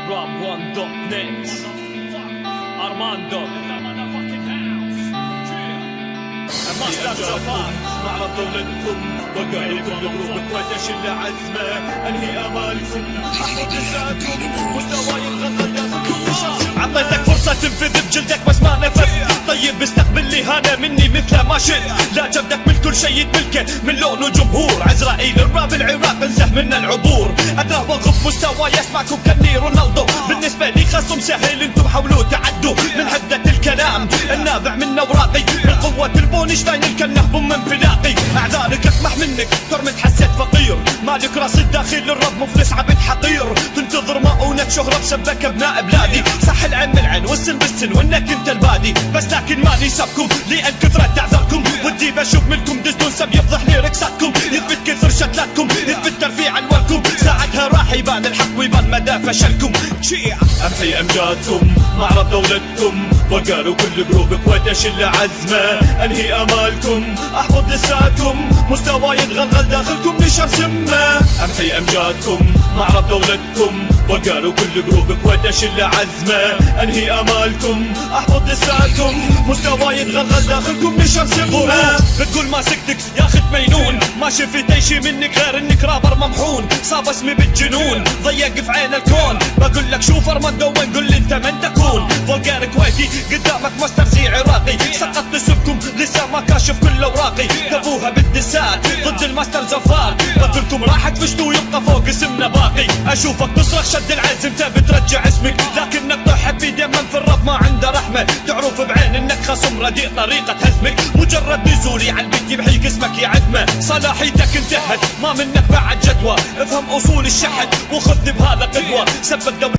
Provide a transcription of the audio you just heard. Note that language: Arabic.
Rap1.net Armando ماستر زفار معرض دولتكم وقالوا كل جروب كويتش اللي عزمه انهي امالكم احفظ لسانكم مستوى يتغطى عطيتك فرصة تنفذ بجلدك بس ما نفذ طيب استقبل لي هانا مني مثل ما شئت لا جبدك من كل شيء تملكه من لون وجمهور عزرائيل الراب العراق انزه منا العبور ادرى وغف مستوى يسمعكم كني رونالدو بالنسبة لي خصم سهل انتم حاولوا تعدوا من حدة الكلام النابع من اوراقي من قوة البونشتاين الكنه من انفلاقي اعذارك اقمح منك ترمد حسيت فقير مالك راس الداخل الرب مفلس عبد حقير تنتظر مؤونة شهرة بسبك ابناء بلادي صح العين من العين والسن بالسن وانك انت البادي بس لكن ماني سبكم لان كثرة تعذركم ودي بشوف منكم دزدون سب يفضح لي ركساتكم يثبت كثر شتلاتكم يثبت ترفيع انوالكم ساعتها راح يبان الحق ويبان مدى فشلكم امحي امجادكم معرض دولتكم وقالوا كل جروب كويتش اللي عزمه انهي امالكم احفظ لسانكم مستوى يتغلغل داخلكم نشر سمه امحي امجادكم معرض دولتكم وقالوا كل جروب كويتش اللي عزمه انهي امالكم احفظ لسانكم مستوى يتغلغل داخلكم نشر سمه بتقول ما سكتك يا خد مينون ما شفت اي شي منك غير انك رابر ممحون صاب اسمي بالجنون ضيق في عين الكون بقول لك شوف ارمندو وين قل لي انت من تكون فولجار كويتي قدامك ماستر زي عراقي سقطت اسمكم لسه ما كاشف كل اوراقي تبوها بالدسات ضد الماستر زفار قتلكم راح تفشتوا ويبقى فوق اسمنا باقي اشوفك تصرخ شد العزم تبي ترجع اسمك لكنك طاح بيدي من في الرب ما عنده رحمه تعرف بعين انك خصم رديء طريقه هزمك مجرد نزولي على البيت يبحيك اسمك يعدمه صلاحيتك انتهت ما منك بعد جدوى افهم اصول الشحت وخذني بهذا قدوه سبك